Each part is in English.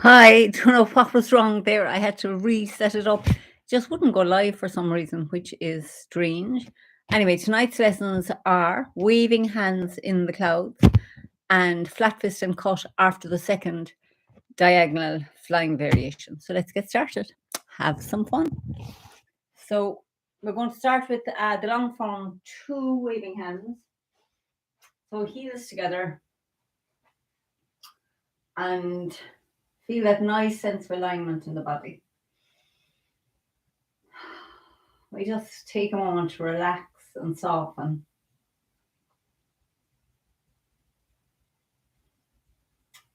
I don't know what was wrong there. I had to reset it up. Just wouldn't go live for some reason, which is strange. Anyway, tonight's lessons are waving hands in the clouds and flat fist and cut after the second diagonal flying variation. So let's get started. Have some fun. So we're going to start with the long form, two waving hands. So heels together and feel that nice sense of alignment in the body. We just take a moment to relax and soften.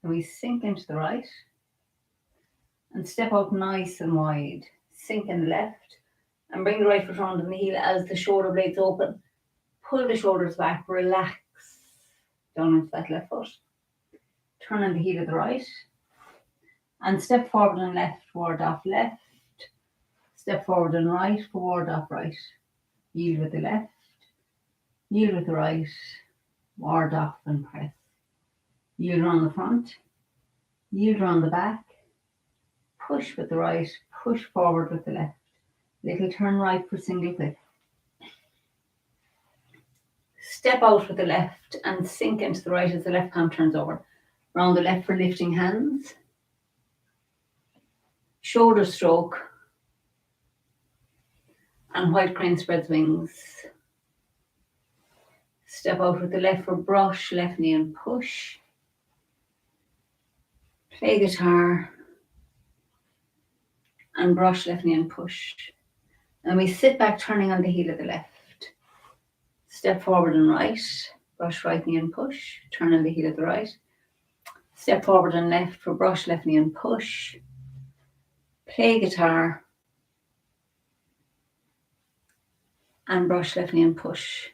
And we sink into the right and step out nice and wide. Sink in the left and bring the right foot round in the heel as the shoulder blades open. Pull the shoulders back, relax down into that left foot. Turn on the heel of the right and step forward and left, ward off left. Step forward and right, forward off right. Yield with the left, yield with the right, ward off and press. Yield around the front, yield around the back, push with the right, push forward with the left. Little turn right for single clip. Step out with the left and sink into the right as the left palm turns over. Round the left for lifting hands. Shoulder stroke. And white crane spreads wings. Step out with the left for brush, left knee and push. Play guitar. And brush, left knee and push. And we sit back turning on the heel of the left. Step forward and right. Brush, right knee and push. Turn on the heel of the right. Step forward and left for brush, left knee and push. Play guitar. And brush, left knee and push.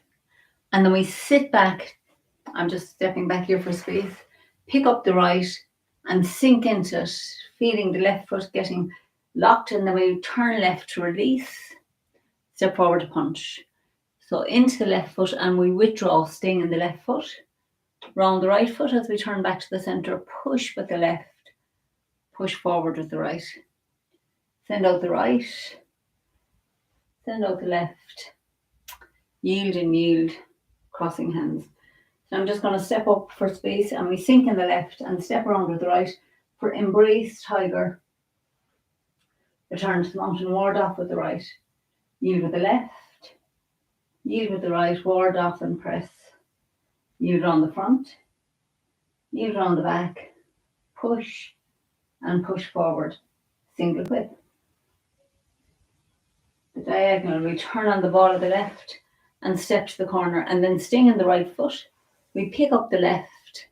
And then we sit back. I'm just stepping back here for space. Pick up the right and sink into it, feeling the left foot getting locked, and then we turn left to release. Step forward to punch. So into the left foot and we withdraw, staying in the left foot. Round the right foot as we turn back to the center. Push with the left. Push forward with the right. Send out the right. Send out the left. Yield and yield. Crossing hands. So I'm just going to step up for space and we sink in the left and step around with the right for embrace tiger. Return to the mountain, ward off with the right. Yield with the left. Yield with the right, ward off and press. Yield around the front. Yield around the back. Push and push forward. Single whip. The diagonal, we turn on the ball of the left and step to the corner and then sting in the right foot. We pick up the left,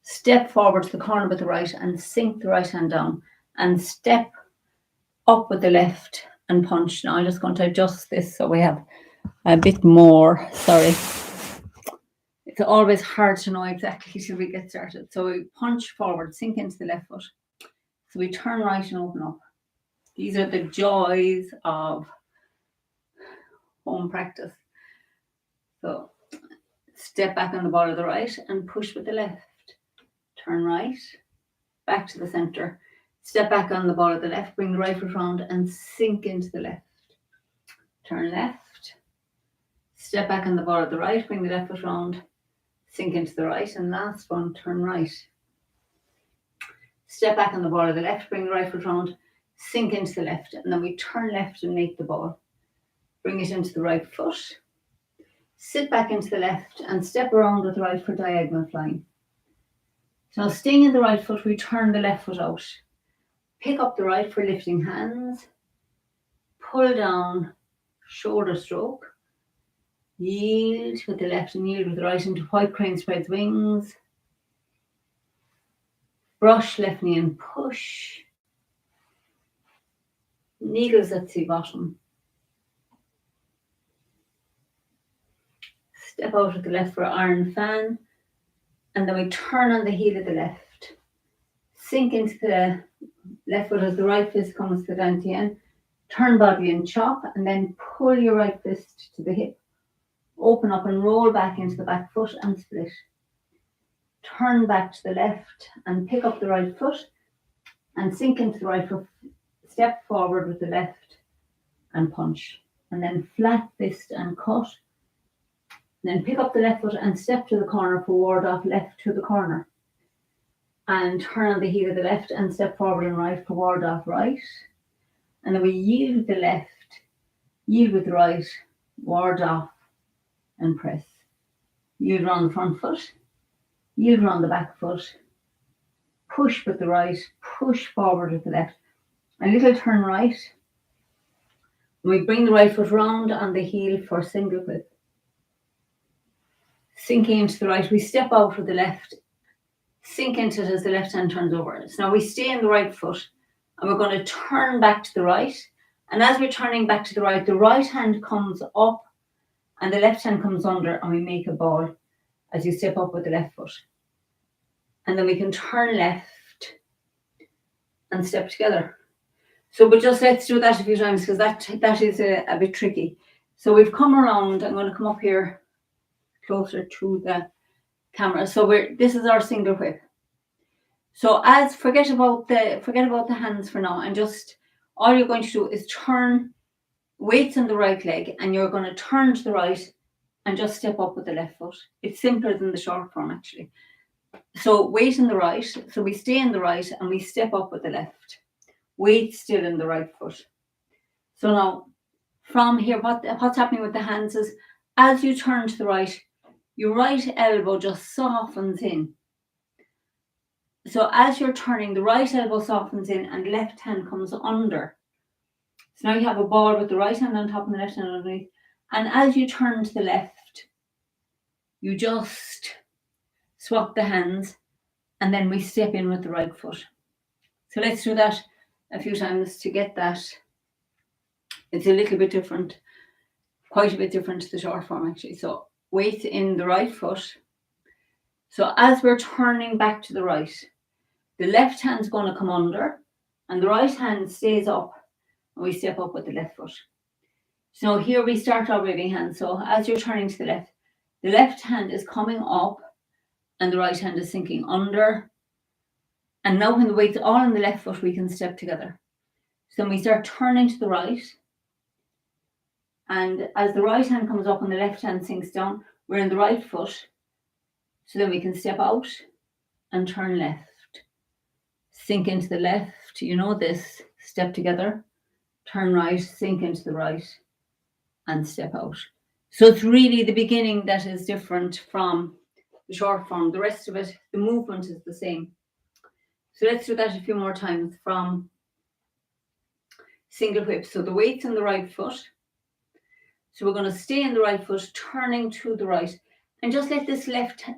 step forward to the corner with the right and sink the right hand down and step up with the left and punch. Now I'm just going to adjust this so we have a bit more. Sorry. It's always hard to know exactly till we get started. So we punch forward, sink into the left foot. So we turn right and open up. These are the joys of home practice. So step back on the ball of the right and push with the left. Turn right, back to the center. Step back on the ball of the left, bring the right foot round and sink into the left. Turn left. Step back on the ball of the right, bring the left foot round, sink into the right. And last one, turn right. Step back on the ball of the left, bring the right foot round, sink into the left. And then we turn left and make the ball. Bring it into the right foot. Sit back into the left and step around with the right for diagonal flying. So now staying in the right foot, we turn the left foot out. Pick up the right for lifting hands. Pull down, shoulder stroke. Yield with the left and yield with the right into white crane spreads wings. Brush left knee and push. Needles at sea bottom. Step out with the left for iron fan. And then we turn on the heel of the left. Sink into the left foot as the right fist comes to the dantian. Turn body and chop. And then pull your right fist to the hip. Open up and roll back into the back foot and split. Turn back to the left and pick up the right foot. and sink into the right foot, step forward with the left and punch. And then flat fist and cut. Then pick up the left foot and step to the corner for ward off left to the corner. And turn on the heel of the left and step forward and right for ward off right. And then we yield with the left, yield with the right, ward off and press. Yield around the front foot, yield around the back foot, push with the right, push forward with the left. A little turn right. We bring the right foot round on the heel for single whip. Sinking into the right, we step out with the left, sink into it as the left hand turns over. So now we stay in the right foot and we're going to turn back to the right. And as we're turning back to the right hand comes up and the left hand comes under, and we make a ball as you step up with the left foot. And then we can turn left and step together. So but just let's do that a few times, because that is a bit tricky. So we've come around. I'm going to come up here closer to the camera. So this is our single whip. So forget about the hands for now, and just all you're going to do is turn weights on the right leg, and you're going to turn to the right and just step up with the left foot. It's simpler than the short form actually. So weight in the right. So we stay in the right and we step up with the left. Weight still in the right foot. So now from here, what's happening with the hands is as you turn to the right, your right elbow just softens in. So as you're turning, the right elbow softens in and left hand comes under. So now you have a ball with the right hand on top and the left hand underneath. And as you turn to the left, you just swap the hands and then we step in with the right foot. So let's do that a few times to get that. It's a little bit different, quite a bit different to the short form actually. So weight in the right foot. So as we're turning back to the right, the left hand's going to come under and the right hand stays up and we step up with the left foot. So here we start our waving hand. So as you're turning to the left hand is coming up and the right hand is sinking under. And now when the weight's all on the left foot, we can step together. So then we start turning to the right. And as the right hand comes up and the left hand sinks down, we're in the right foot. So then we can step out and turn left. Sink into the left, you know this, step together, turn right, sink into the right, and step out. So it's really the beginning that is different from the short form. The rest of it, the movement is the same. So let's do that a few more times from single whip. So the weight's in the right foot. So we're going to stay in the right foot, turning to the right, and just let this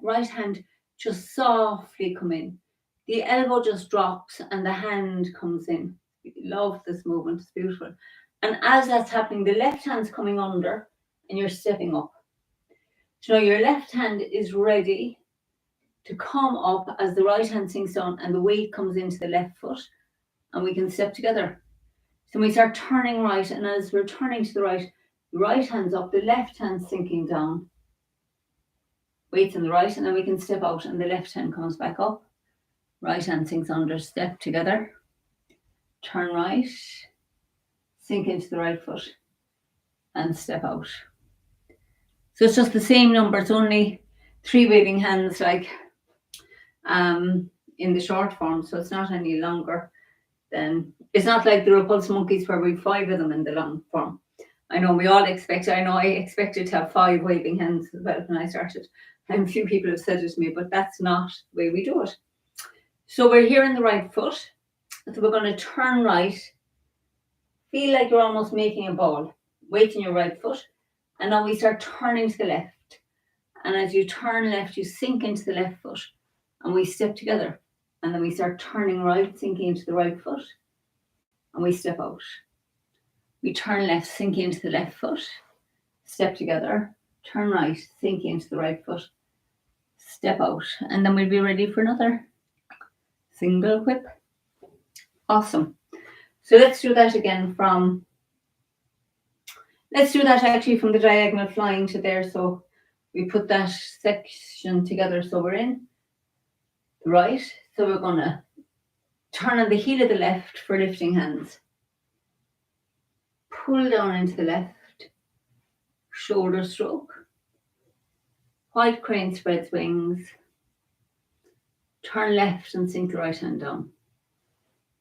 right hand just softly come in. The elbow just drops and the hand comes in. Love this movement, it's beautiful. And as that's happening, the left hand's coming under and you're stepping up. So now your left hand is ready to come up as the right hand sinks down and the weight comes into the left foot and we can step together. So we start turning right, and as we're turning to the right hand's up, the left hand's sinking down. Weights on the right, and then we can step out and the left hand comes back up. Right hand sinks under, step together, turn right, sink into the right foot and step out. So it's just the same number. It's only 3 waving hands like in the short form. So it's not any longer than, it's not like the repulse monkeys where we have 5 of them in the long form. I know I expected to have 5 waving hands as well when I started. And a few people have said it to me, but that's not the way we do it. So we're here in the right foot. So we're going to turn right. Feel like you're almost making a ball. Weight in your right foot. And now we start turning to the left. And as you turn left, you sink into the left foot. And we step together. And then we start turning right, sinking into the right foot. And we step out. We turn left, sink into the left foot. Step together. Turn right, sink into the right foot. Step out. And then we'll be ready for another single whip. Awesome. So let's do that again let's do that actually from the diagonal flying to there. So we put that section together. So we're in the right. So we're going to Turn on the heel of the left for lifting hands. Pull down into the left, shoulder stroke. White crane spreads wings. Turn left and sink the right hand down.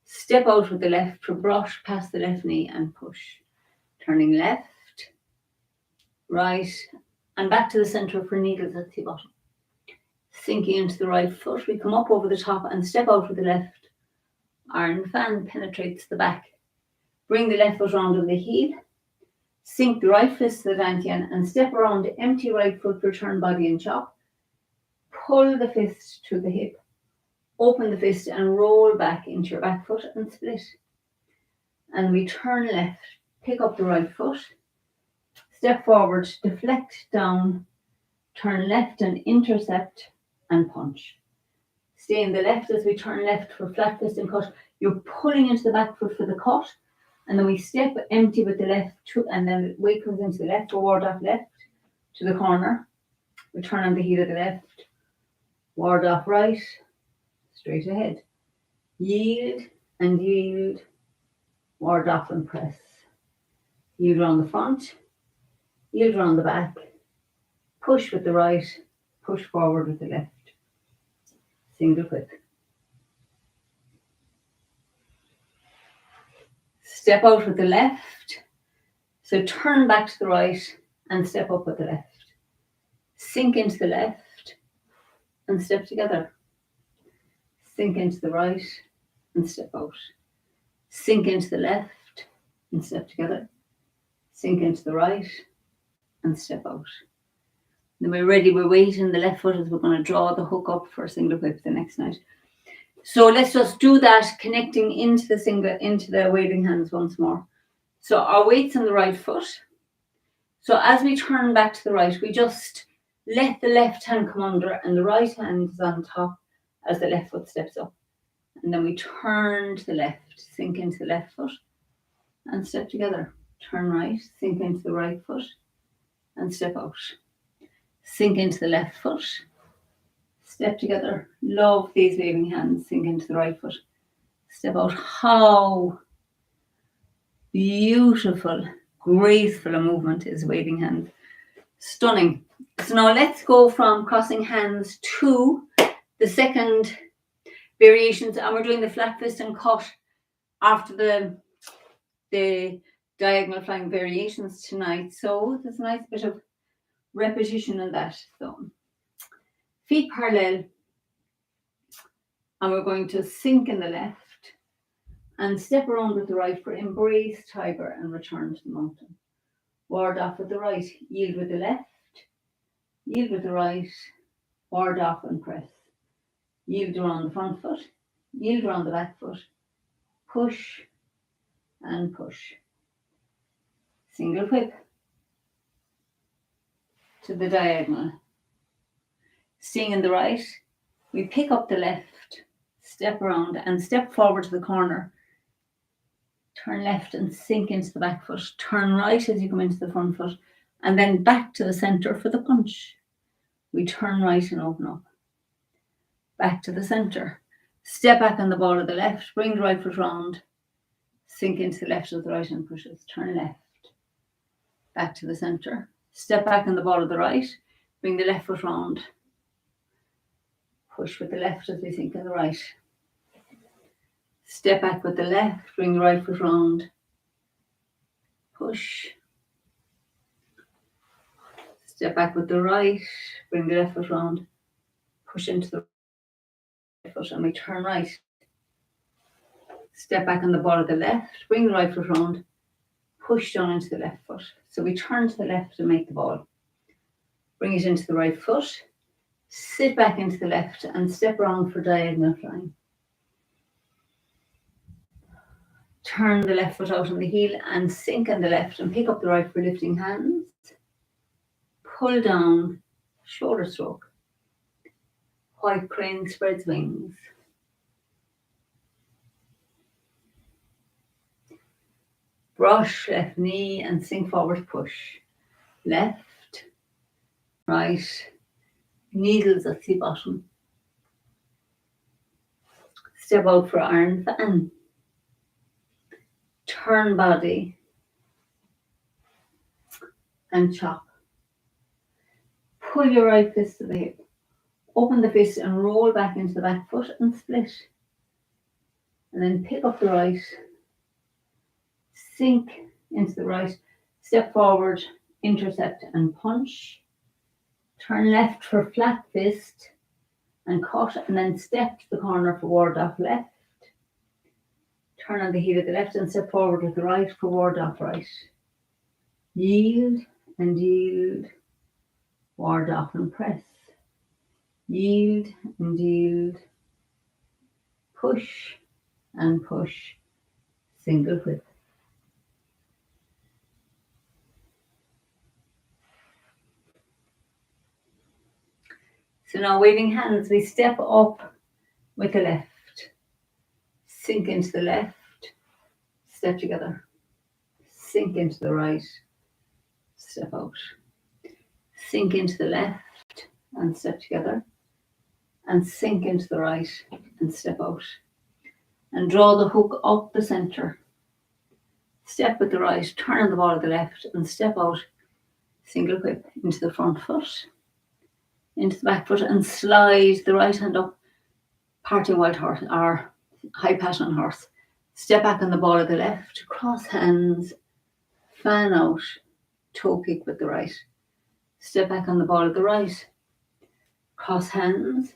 Step out with the left for brush past the left knee and push. Turning left, right, and back to the center for needles at the bottom. Sinking into the right foot, we come up over the top and step out with the left. Iron fan penetrates the back. Bring the left foot round on the heel. Sink the right fist to the dantian and step around the empty right foot for turn body and chop. Pull the fist to the hip. Open the fist and roll back into your back foot and split. And we turn left, pick up the right foot, step forward, deflect down, turn left and intercept and punch. Stay in the left as we turn left for flat fist and cut. You're pulling into the back foot for the cut, and then we step empty with the left, and then weight comes into the left, forward off left to the corner. We turn on the heel of the left, ward off right, straight ahead. Yield and yield, ward off and press. Yield around the front, yield around the back, push with the right, push forward with the left. Single whip. Step out with the left. So turn back to the right and step up with the left. Sink into the left and step together. Sink into the right and step out. Sink into the left and step together. Sink into the right and step out. Then we're ready, we're waiting the left foot as we're going to draw the hook up for a single whip the next night. So let's just do that, connecting into the waving hands once more. So our weight's on the right foot. So as we turn back to the right, we just let the left hand come under and the right hand is on top as the left foot steps up. And then we turn to the left, sink into the left foot and step together. Turn right, sink into the right foot and step out. Sink into the left foot, step together. Love these waving hands. Sink into the right foot, step out. How beautiful, graceful a movement is waving hands. Stunning. So now let's go from crossing hands to the second variations, and we're doing the flat fist and cut after the diagonal flying variations tonight. So there's a nice bit of repetition in that. So feet parallel, and we're going to sink in the left and step around with the right for embrace tiger and return to the mountain. Ward off with the right, yield with the left, yield with the right, ward off and press. Yield around the front foot, yield around the back foot, push and push. Single whip to the diagonal. Staying in the right, we pick up the left, step around and step forward to the corner. Turn left and sink into the back foot. Turn right as you come into the front foot and then back to the center for the punch. We turn right and open up. Back to the center. Step back on the ball of the left, bring the right foot round, sink into the left of the right and pushes. Turn left. Back to the center. Step back on the ball of the right, bring the left foot round. Push with the left as we sink in the right. Step back with the left, bring the right foot round. Push. Step back with the right, bring the left foot round. Push into the right foot and we turn right. Step back on the ball of the left, bring the right foot round. Push down into the left foot. So we turn to the left and make the ball. Bring it into the right foot. Sit back into the left and step around for diagonal flying. Turn the left foot out on the heel and sink on the left and pick up the right for lifting hands. Pull down, shoulder stroke. White crane spreads wings. Brush left knee and sink forward, push. Left, right, needles at the bottom. Step out for iron fan. Turn body and chop. Pull your right fist to the hip. Open the fist and roll back into the back foot and split. And then pick up the right. Sink into the right. Step forward, intercept and punch. Turn left for flat fist and cut, and then step to the corner for ward off left. Turn on the heel of the left and step forward with the right for ward off right. Yield and yield, ward off and press. Yield and yield, push and push, single whip. So now waving hands, we step up with the left, sink into the left, step together, sink into the right, step out, sink into the left and step together, and sink into the right and step out. And draw the hook up the centre. Step with the right, turn on the ball of the left and step out, single whip into the front foot, into the back foot, and slide the right hand up, parting wild horse or high pattern horse. Step back on the ball of the left, cross hands, fan out, toe kick with the right. Step back on the ball of the right, cross hands,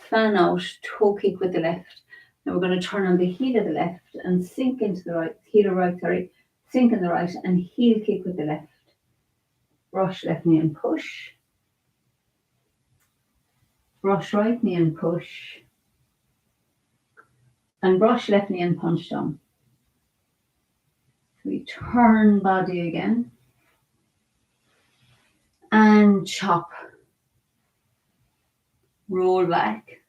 fan out, toe kick with the left. Now we're going to turn on the heel of the left and sink into the right, heel of right, sink in the right and heel kick with the left. Brush left knee and push. Brush right knee and push. And brush left knee and punch down. So we turn body again. And chop. Roll back.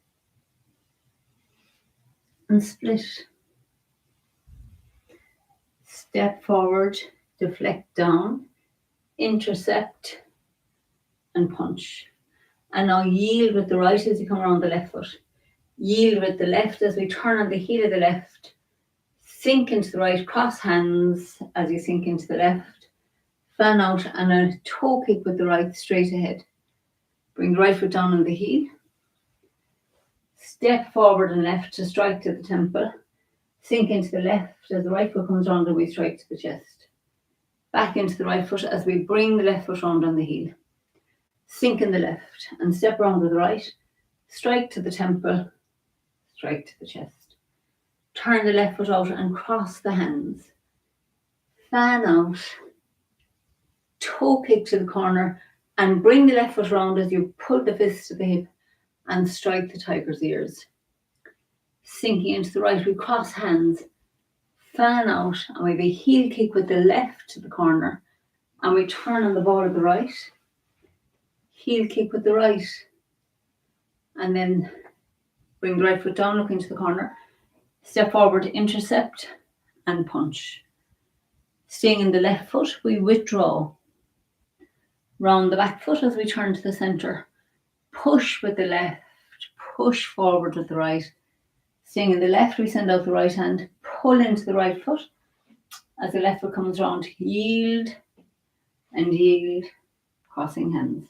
And split. Step forward, deflect down, intercept and punch. And now yield with the right as you come around the left foot. Yield with the left as we turn on the heel of the left. Sink into the right, cross hands as you sink into the left. Fan out and a toe kick with the right straight ahead. Bring the right foot down on the heel. Step forward and left to strike to the temple. Sink into the left as the right foot comes round and we strike to the chest. Back into the right foot as we bring the left foot round on the heel. Sink in the left and step around with the right. Strike to the temple, strike to the chest. Turn the left foot out and cross the hands. Fan out. Toe kick to the corner and bring the left foot round as you pull the fist to the hip and strike the tiger's ears. Sinking into the right, we cross hands, fan out, and we have a heel kick with the left to the corner, and we turn on the ball of the right, heel kick with the right, and then bring the right foot down, look into the corner, step forward, intercept, and punch. Staying in the left foot, we withdraw. Round the back foot as we turn to the centre. Push with the left, push forward with the right. Staying in the left, we send out the right hand, pull into the right foot. As the left foot comes round, yield and yield, crossing hands.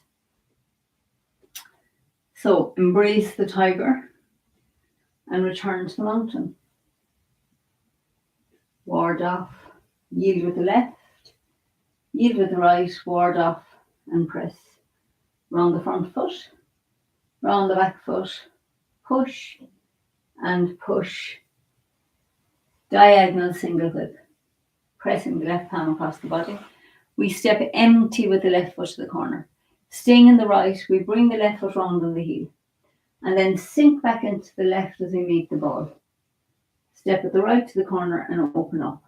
So embrace the tiger and return to the mountain. Ward off, yield with the left, yield with the right, ward off and press. Round the front foot, round the back foot, push and push. Diagonal single whip, pressing the left palm across the body. We step empty with the left foot to the corner. Staying in the right, we bring the left foot round on the heel. And then sink back into the left as we make the ball. Step with the right to the corner and open up.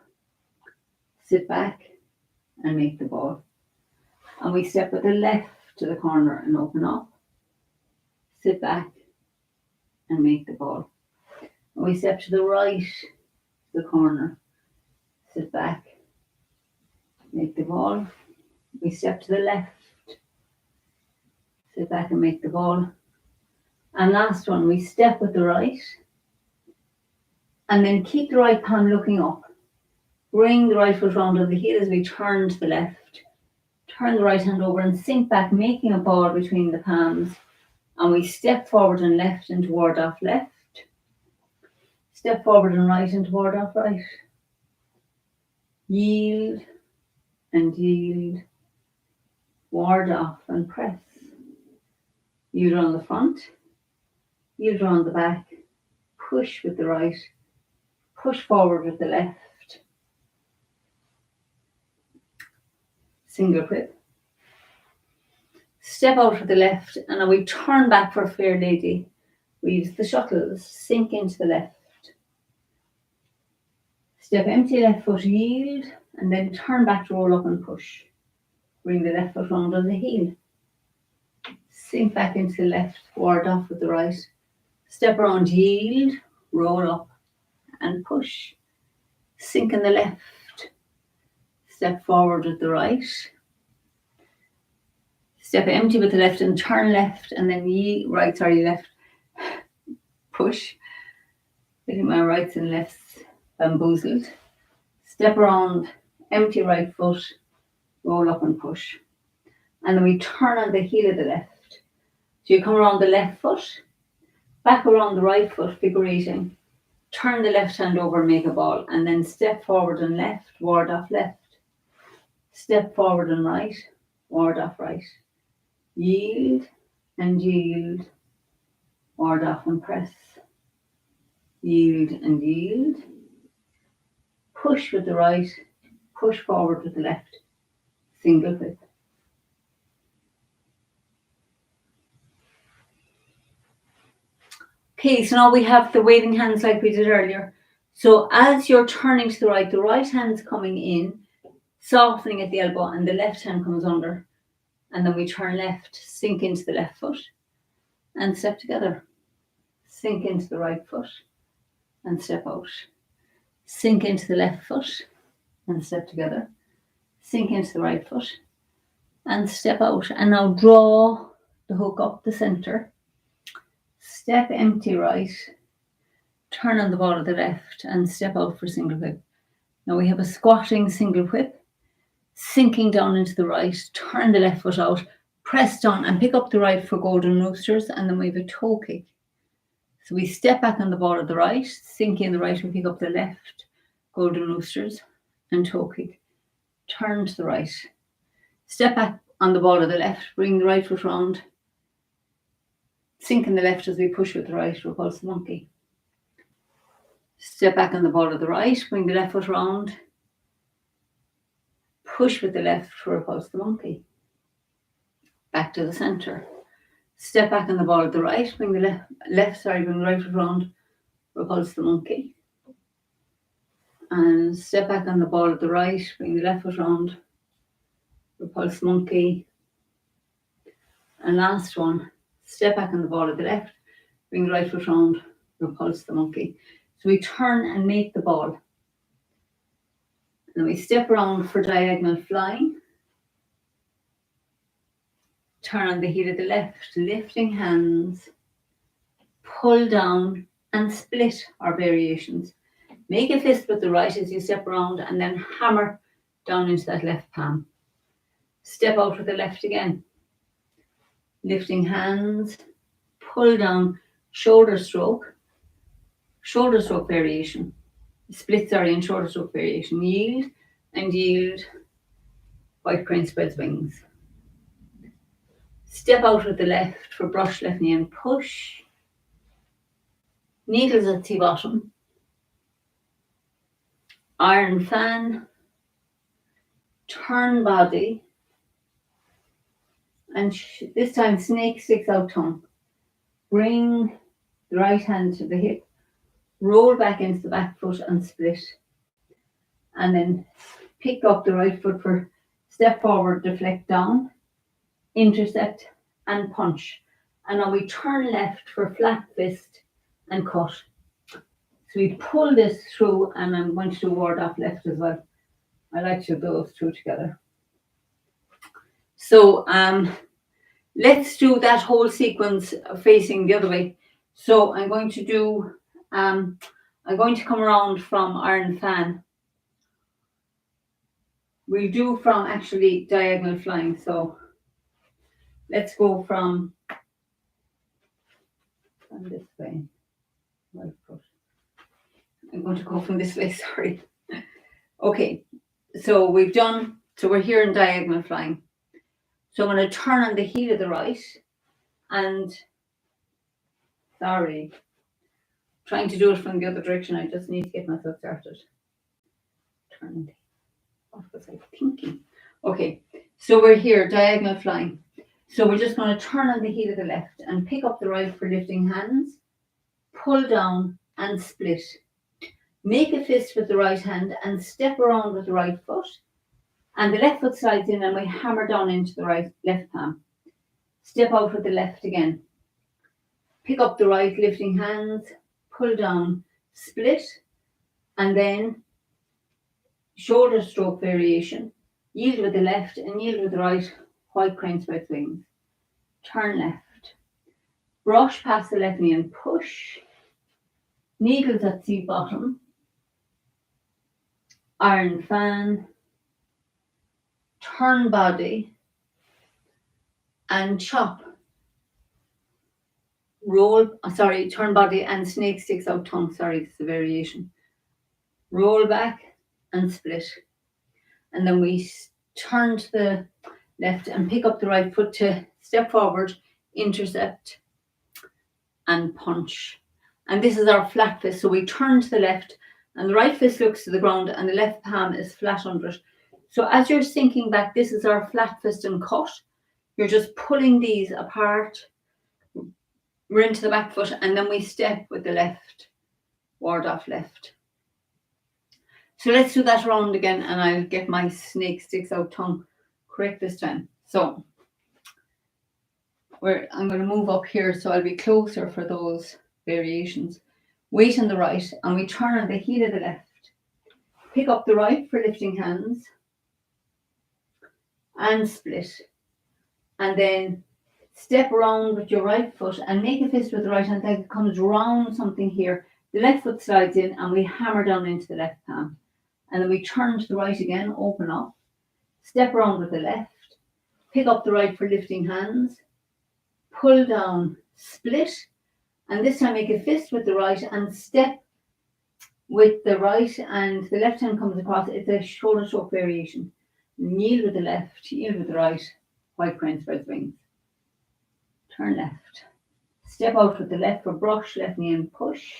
Sit back and make the ball. And we step with the left to the corner and open up. Sit back and make the ball. And we step to the right to the corner. Sit back, make the ball. We step to the left. Sit back and make the ball. And last one, we step with the right, And then keep the right palm looking up. Bring the right foot round on the heel as we turn to the left. Turn the right hand over and sink back, making a ball between the palms. And we step forward and left and ward off left. Step forward and right and ward off right. Yield and yield. Ward off and press. Yield around the front. Yield around the back. Push with the right. Push forward with the left. Single whip. Step out with the left, and then we turn back for Fair Lady. We use the shuttles, sink into the left. Step empty left foot, yield, and then turn back to roll up and push. Bring the left foot round on the heel. Sink back into the left, ward off with the right. Step around, yield, roll up and push. Sink in the left. Step forward with the right. Step empty with the left and turn left, and then left. Push. Getting my rights and lefts bamboozled. Step around, empty right foot, roll up and push. And then we turn on the heel of the left. So you come around the left foot, back around the right foot, figurating. Turn the left hand over, make a ball, and then step forward and left, ward off left. Step forward and right, ward off right. Yield and yield, ward off and press. Yield and yield. Push with the right, push forward with the left. Single whip. Okay, so now we have the waving hands like we did earlier. So as you're turning to the right hand's coming in, softening at the elbow, and the left hand comes under. And then we turn left, sink into the left foot, and step together. Sink into the right foot, and step out. Sink into the left foot, and step together. Sink into the right foot, and step out. And now draw the hook up the center. Step empty right, turn on the ball of the left, and step out for single whip. Now we have a squatting single whip, sinking down into the right, turn the left foot out, press down and pick up the right for golden roosters, and then we have a toe kick. So we step back on the ball of the right, sink in the right, we pick up the left, golden roosters, and toe kick. Turn to the right. Step back on the ball of the left, bring the right foot round, sink in the left as we push with the right, repulse the monkey. Step back on the ball of the right, bring the left foot round, push with the left to repulse the monkey. Back to the center. Step back on the ball of the right, bring the bring the right foot round, repulse the monkey. And step back on the ball of the right, bring the left foot round, repulse the monkey. And last one, step back on the ball of the left, bring the right foot round, repulse the monkey. So we turn and make the ball. And we step around for diagonal flying. Turn on the heel of the left, lifting hands, pull down and split our variations. Make a fist with the right as you step around, and then hammer down into that left palm. Step out with the left again. Lifting hands, pull down, shoulder stroke variation. Split, and shoulder stroke variation. Yield and yield. White crane spreads wings. Step out with the left for brush left knee and push. Needles at T-bottom. Iron fan. Turn body. And this time snake sticks out tongue. Bring the right hand to the hip. Roll back into the back foot and split. And then pick up the right foot for step forward, deflect down, intercept and punch. And now we turn left for flat fist and cut. So we pull this through, and I'm going to do ward off left as well. I like to do those two together. So let's do that whole sequence facing the other way. So I'm going to do, I'm I'm going to come around from iron fan. We'll do from actually diagonal flying. So let's go from this way. Right foot. I'm going to go from this way, sorry. Okay, so we're here in diagonal flying. So I'm going to turn on the heel of the right and, sorry, trying to do it from the other direction. I just need to get myself started. Turn. What was I thinking? Okay, so we're here, diagonal flying. So we're just going to turn on the heel of the left and pick up the right for lifting hands, pull down and split. Make a fist with the right hand and step around with the right foot. And the left foot slides in and we hammer down into the left palm. Step out with the left again. Pick up the right, lifting hands, pull down, split, and then shoulder stroke variation. Yield with the left and yield with the right, white crane spread wings. Turn left. Brush past the left knee and push. Needles at C bottom. Iron fan. Turn body and chop. Turn body and snake sticks out tongue. Sorry, it's a variation. Roll back and split. And then we turn to the left and pick up the right foot to step forward, intercept, and punch. And this is our flat fist. So we turn to the left and the right fist looks to the ground and the left palm is flat under it. So as you're sinking back, this is our flat fist and cut. You're just pulling these apart. We're into the back foot and then we step with the left, ward off left. So let's do that round again and I'll get my snake sticks out tongue correct this time. So I'm going to move up here so I'll be closer for those variations. Weight on the right and we turn on the heel of the left. Pick up the right for lifting hands and split. And then step around with your right foot and make a fist with the right hand that it comes round something here. The left foot slides in and we hammer down into the left palm. And then we turn to the right again, open up. Step around with the left. Pick up the right for lifting hands. Pull down, split. And this time make a fist with the right and step with the right and the left hand comes across. It's a shoulder stroke variation. Yield with the left, yield with the right. White crane spreads wings. Turn left. Step out with the left for brush, left knee and push.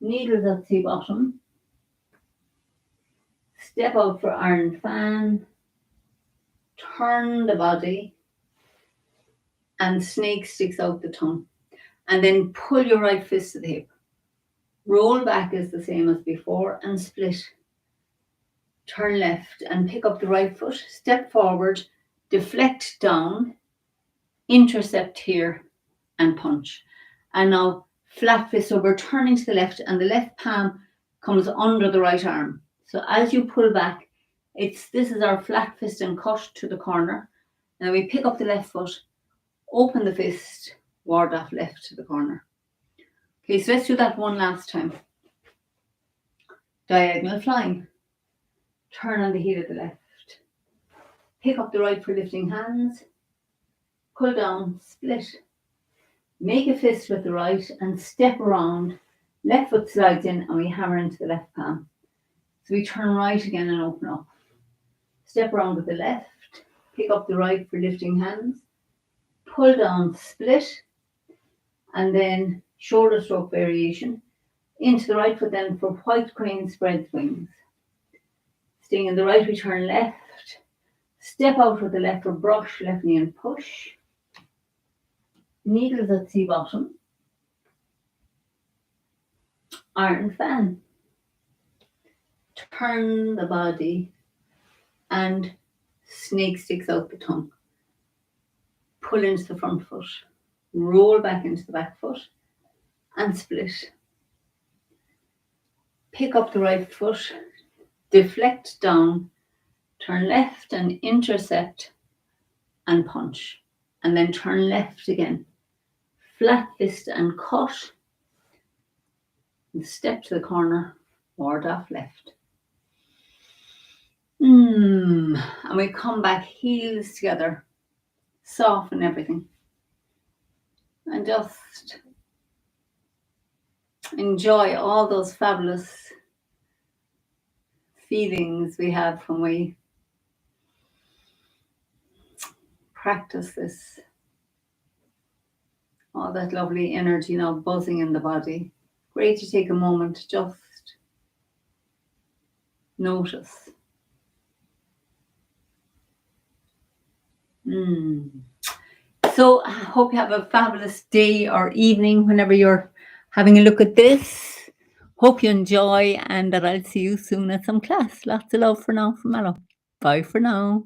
Needles at C bottom. Step out for iron fan. Turn the body. And snake sticks out the tongue. And then pull your right fist to the hip. Roll back is the same as before and split. Turn left and pick up the right foot. Step forward. Deflect down. Intercept here and punch. And now flat fist. So we're turning to the left and the left palm comes under the right arm. So as you pull back, this is our flat fist and cut to the corner. Now we pick up the left foot, open the fist, ward off left to the corner. Okay, so let's do that one last time. Diagonal flying. Turn on the heel of the left. Pick up the right for lifting hands. Pull down, split. Make a fist with the right and step around. Left foot slides in and we hammer into the left palm. So we turn right again and open up. Step around with the left. Pick up the right for lifting hands. Pull down, split. And then shoulder stroke variation. Into the right foot then for white crane spreads wings. Staying in the right, we turn left. Step out with the left for brush, left knee and push. Needles at C bottom. Iron fan. Turn the body and snake sticks out the tongue. Pull into the front foot. Roll back into the back foot and split. Pick up the right foot. Deflect down. Turn left and intercept and punch. And then turn left again. Flat fist and cut. and step to the corner, ward off left. And we come back, heels together, soften everything. And just enjoy all those fabulous feelings we have when we practice this. All that lovely energy now buzzing in the body. Great to take a moment to just notice. So I hope you have a fabulous day or evening whenever you're having a look at this. Hope you enjoy and that I'll see you soon at some class. Lots of love for now from Mallow. Bye for now.